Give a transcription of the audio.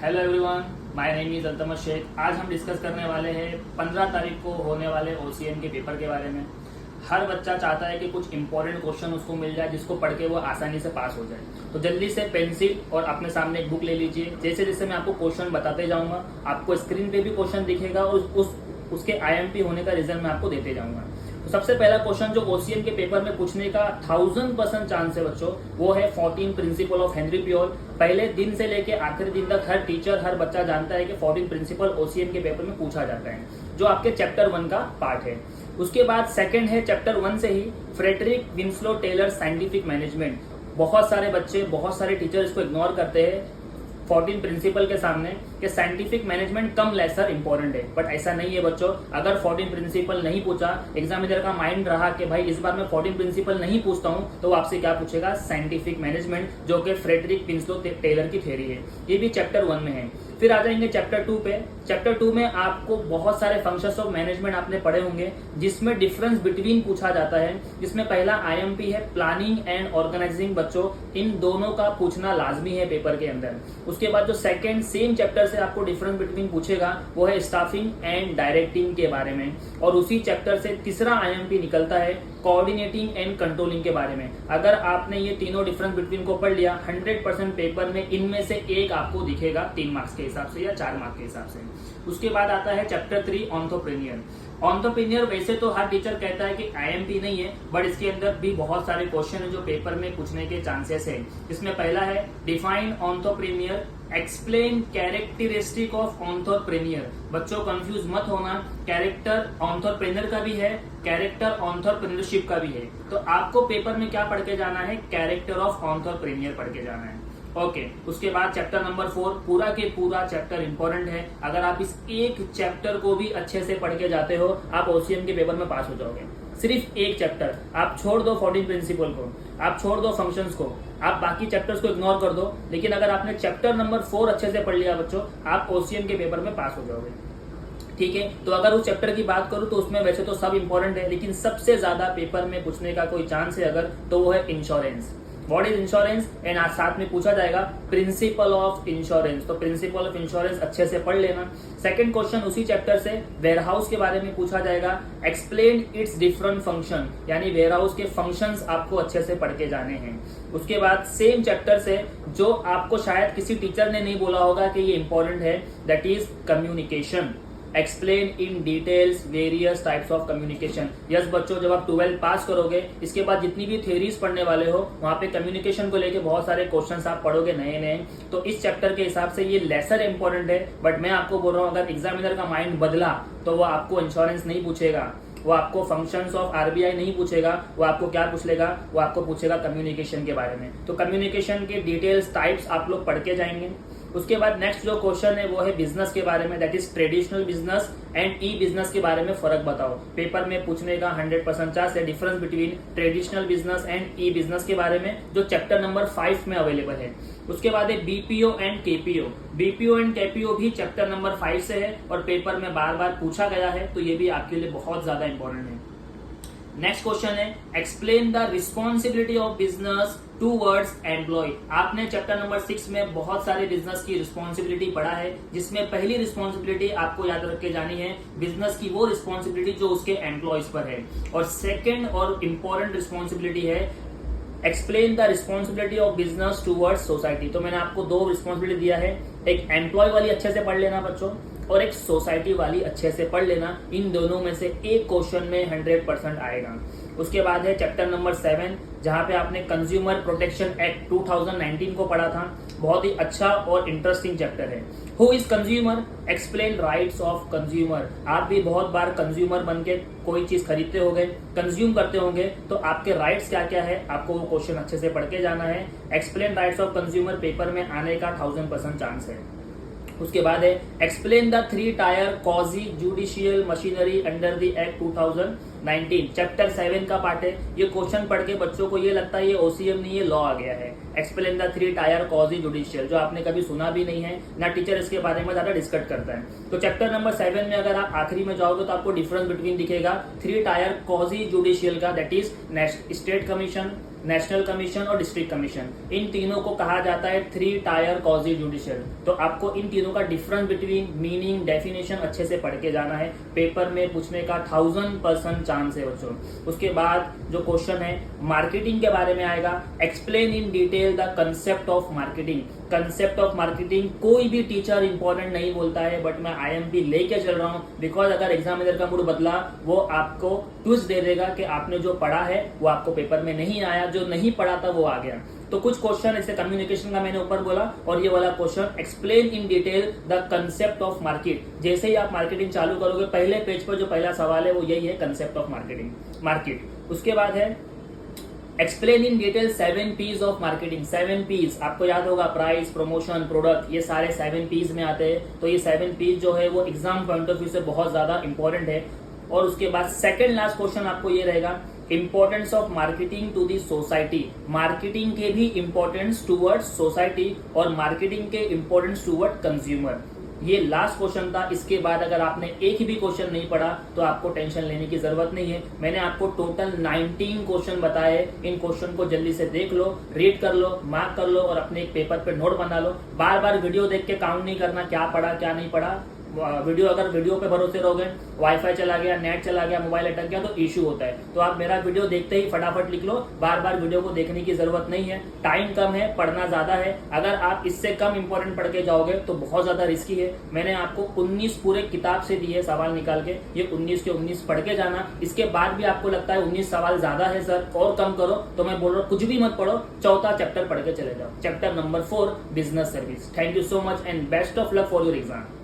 Hello everyone, my name is Altamash Shaikh. आज हम discuss करने वाले हैं 15 तारीख को होने वाले ओसीएन के पेपर के बारे में। हर बच्चा चाहता है कि कुछ इंपॉर्टेंट क्वेश्चन उसको मिल जाए जिसको पढ़ के वो आसानी से पास हो जाए। तो जल्दी से पेंसिल और अपने सामने एक बुक ले लीजिए। जैसे जैसे मैं आपको क्वेश्चन बताते जाऊंगा, आपको स्क्रीन पे भी क्वेश्चन दिखेगा और उसके आईएमपी होने का रीजन मैं आपको देते जाऊंगा। तो सबसे पहला क्वेश्चन जो ओसीएन के पेपर में पूछने का 1000% चांस है बच्चों, वो है 14 प्रिंसिपल ऑफ हेनरी प्योर। पहले दिन से लेके आखिरी दिन तक हर टीचर हर बच्चा जानता है कि 14 प्रिंसिपल ओसीएन के पेपर में पूछा जाता है, जो आपके चैप्टर 1 का पार्ट है। उसके बाद सेकंड है चैप्टर 1 से ही Frederick Winslow Taylor scientific management. बहुत सारे बच्चे, बहुत सारे टीचर इसको इग्नोर करते हैं 14 प्रिंसिपल के सामने कि साइंटिफिक मैनेजमेंट कम लेसर इंपॉर्टेंट है, बट ऐसा नहीं है बच्चों। अगर 14 प्रिंसिपल नहीं पूछा, एग्जामिनर का माइंड रहा कि भाई इस बार मैं 14 प्रिंसिपल नहीं पूछता हूं, तो आपसे क्या पूछेगा? साइंटिफिक मैनेजमेंट, जो कि फ्रेडरिक विंस्लो टेलर की थ्योरी है। ये भी चैप्टर 1 में है। फिर आ जाएंगे चैप्टर 2 पे। चैप्टर 2 में आपको बहुत सारे फंक्शंस ऑफ मैनेजमेंट आपने पढ़े होंगे, जिसमें डिफरेंस बिटवीन पूछा जाता है। जिसमें पहला आईएमपी है प्लानिंग एंड ऑर्गेनाइजिंग। बच्चों, इन दोनों का पूछना लाजमी है पेपर के अंदर। उसके बाद जो सेकंड सेम चैप्टर से आपको डिफरेंस बिटवीन पूछेगा, वो है स्टाफिंग एंड डायरेक्टिंग के बारे में। और उसी चैप्टर से तीसरा आईएमपी निकलता है कोऑर्डिनेटिंग एंड कंट्रोलिंग के बारे में। अगर आपने ये तीनों डिफरेंस बिटवीन को पढ़ लिया, 100% पेपर में इनमें से एक आपको दिखेगा 3 मार्क्स के हिसाब से या 4 मार्क्स के हिसाब से। उसके बाद आता है चैप्टर 3 एंटरप्रेन्योर। एंटरप्रेन्योर वैसे तो हर टीचर कहता है कि आईएमपी नहीं है, बट इसके अंदर भी बहुत सारे क्वेश्चन है जो पेपर में पूछने के चांसेस है। इसमें पहला है define entrepreneur, explain characteristic of entrepreneur. बच्चों कंफ्यूज मत होना, कैरेक्टर एंटरप्रेन्योर का भी है, कैरेक्टर एंटरप्रेन्योरशिप का भी है। तो आपको पेपर में क्या पढ़ के जाना है? कैरेक्टर ऑफ एंटरप्रेन्योर पढ़ के जाना है। ओके, उसके बाद चैप्टर नंबर 4, पूरा के पूरा चैप्टर इंपॉर्टेंट है। अगर आप इस एक चैप्टर को भी अच्छे से पढ़ के जाते हो, आप ओसीएन के पेपर में पास हो जाओगे। सिर्फ एक चैप्टर, आप छोड़ दो 14 प्रिंसिपल को, आप छोड़ दो फंक्शंस को, आप बाकी चैप्टर्स को इग्नोर कर दो, लेकिन अगर आपने चैप्टर नंबर 4 अच्छे से पढ़ लिया बच्चों, आप ओसीएन के पेपर में पास हो जाओगे। ठीक है, तो अगर उस चैप्टर की बात करूं तो उसमें वैसे तो सब इंपॉर्टेंट है, लेकिन सबसे ज्यादा पेपर में पूछने का कोई चांस है अगर, तो वो है insurance. What is insurance? And आज साथ में पूछा जाएगा प्रिंसिपल ऑफ इंश्योरेंस। तो प्रिंसिपल ऑफ इंश्योरेंस अच्छे से पढ़ लेना। सेकंड क्वेश्चन उसी चैप्टर से वेयरहाउस के बारे में पूछा जाएगा। एक्सप्लेन इट्स डिफरेंट फंक्शन, यानी वेयरहाउस के फंक्शंस आपको अच्छे से पढ़ के जाने हैं। उसके बाद सेम चैप्टर से जो आपको शायद किसी टीचर ने नहीं बोला होगा कि ये इंपॉर्टेंट है, that is communication. Explain in details various types of communication. Yes बच्चों, जब आप 12 पास करोगे, इसके बाद जितनी भी थ्योरीज पढ़ने वाले हो, वहां पे कम्युनिकेशन को लेके बहुत सारे क्वेश्चंस आप पढ़ोगे नए नए। तो इस चैप्टर के हिसाब से ये लेसर इंपॉर्टेंट है, बट मैं आपको बोल रहा हूँ अगर एग्जामिनर का माइंड बदला तो वो आपको इंश्योरेंस नहीं पूछेगा, वो आपको फंक्शंस ऑफ आरबीआई नहीं पूछेगा, वो आपको क्या पूछ लेगा? वो आपको पूछेगा कम्युनिकेशन के बारे में। तो कम्युनिकेशन के डिटेल्स टाइप्स आप लोग पढ़ के जाएंगे। उसके बाद नेक्स्ट जो क्वेश्चन है वो है बिजनेस के बारे में, that is traditional business and E business के बारे में फर्क बताओ। पेपर में पूछने का 100% चांस है difference between traditional business and E business के बारे में, जो चैप्टर नंबर 5 में अवेलेबल है। उसके बाद है BPO and KPO. BPO and KPO भी चैप्टर नंबर 5 से है और पेपर में बार बार पूछा गया है, तो ये भी आपके लिए बहुत ज्यादा इंपॉर्टेंट है। नेक्स्ट क्वेश्चन है explain the responsibility of business towards employ. आपने चैप्टर नंबर 6 में बहुत सारे बिजनेस की रिस्पॉन्सिबिलिटी पढ़ा है, जिसमें पहली रिस्पॉन्सिबिलिटी आपको याद रख के जानी है बिजनेस की वो रिस्पॉन्सिबिलिटी जो उसके एम्प्लॉयज पर है। और सेकेंड और इम्पोर्टेंट रिस्पॉन्सिबिलिटी है explain the responsibility of business towards society. तो मैंने आपको 2 रिस्पॉन्सिबिलिटी दिया है, एक एम्प्लॉय वाली अच्छे से पढ़ लेना बच्चों, और एक सोसाइटी वाली अच्छे से पढ़ लेना। इन दोनों में से एक क्वेश्चन में 100% आएगा। उसके बाद है चैप्टर नंबर 7, जहां पे आपने कंज्यूमर प्रोटेक्शन एक्ट 2019 को पढ़ा था। बहुत ही अच्छा और इंटरेस्टिंग चैप्टर है। Who is consumer? Explain rights of consumer. आप भी बहुत बार कंज्यूमर बन के कोई चीज खरीदते होंगे, कंज्यूम करते होंगे, तो आपके राइट्स क्या क्या है, आपको वो क्वेश्चन अच्छे से पढ़ के जाना है। Explain rights of consumer paper में आने का 1000% चांस है। उसके बाद है explain the 3 tier quasi judicial machinery under the act 2019। Chapter 7 का पार्ट है। ये क्वेश्चन पढ़ के बच्चों को ये लगता है ये ओसीएम नहीं, ये लॉ आ गया है। Explain the 3 tier quasi judicial, जो आपने कभी सुना भी नहीं है, ना टीचर इसके बारे में ज्यादा डिस्कस करता है। तो चैप्टर नंबर 7 में अगर आप आखिरी में जाओगे तो आपको डिफरेंस बिटवीन दिखेगा 3 टायर कॉजी जुडिशियल का, that is state commission, national commission और डिस्ट्रिक्ट कमीशन, इन तीनों को कहा जाता है 3 टायर कॉजी जुडिशियल। तो आपको इन तीनों का डिफरेंस बिटवीन मीनिंग डेफिनेशन अच्छे से पढ़ के जाना है। पेपर में पूछने का 1000% चांस है बच्चों। उसके बाद जो क्वेश्चन है मार्केटिंग के बारे में आएगा, explain in detail the concept of marketing. Concept of marketing कोई भी टीचर इंपॉर्टेंट नहीं बोलता है, बट मैं IMP लेके चल रहा हूँ बिकॉज अगर एग्जामिनर का मूड बदला वो आपको ट्विस्ट दे देगा कि आपने जो पढ़ा है वो आपको पेपर में नहीं आया, जो नहीं पढ़ा था वो आ गया। तो कुछ क्वेश्चन ऐसे कम्युनिकेशन का मैंने ऊपर बोला, और ये वाला question explain in detail the concept of market. जैसे ही आप मार्केटिंग चालू करोगे पहले पेज पर जो पहला सवाल है वो यही है, कंसेप्ट ऑफ मार्केटिंग मार्केट। उसके बाद है explain in detail 7 P's of marketing. 7 P's आपको याद होगा, प्राइस, प्रमोशन, प्रोडक्ट, ये सारे 7 P's में आते हैं। तो ये 7 P's जो है वो एग्जाम पॉइंट ऑफ व्यू से बहुत ज्यादा इंपॉर्टेंट है। और उसके बाद सेकंड लास्ट क्वेश्चन आपको ये रहेगा, importance of marketing to the society. Marketing के भी इंपॉर्टेंस टूवर्ड सोसाइटी और मार्केटिंग के इंपॉर्टेंस टूवर्ड कंज्यूमर। ये लास्ट क्वेश्चन था। इसके बाद अगर आपने एक भी क्वेश्चन नहीं पढ़ा तो आपको टेंशन लेने की जरूरत नहीं है। मैंने आपको टोटल 19 क्वेश्चन बताए। इन क्वेश्चन को जल्दी से देख लो, रीड कर लो, मार्क कर लो और अपने एक पेपर पे नोट बना लो। बार बार वीडियो देख के काउंट नहीं करना क्या पढ़ा क्या नहीं पढ़ा। अगर वीडियो पे भरोसे रहोगे, वाईफाई चला गया, नेट चला गया, मोबाइल अटक गया तो इश्यू होता है। तो आप मेरा वीडियो देखते ही फटाफट लिख लो, बार बार वीडियो को देखने की जरूरत नहीं है। टाइम कम है, पढ़ना ज्यादा है। अगर आप इससे कम इंपॉर्टेंट पढ़ के जाओगे तो बहुत ज्यादा रिस्की है। मैंने आपको 19 पूरे किताब से दिए सवाल निकाल के, ये 19 के 19 पढ़ के जाना। इसके बाद भी आपको लगता है 19 सवाल ज्यादा है सर और कम करो, तो मैं बोल रहा हूँ कुछ भी मत पढ़ो, चौथा चैप्टर पढ़ के चले जाओ, chapter number 4 business service. Thank you so much and best of luck for your exam.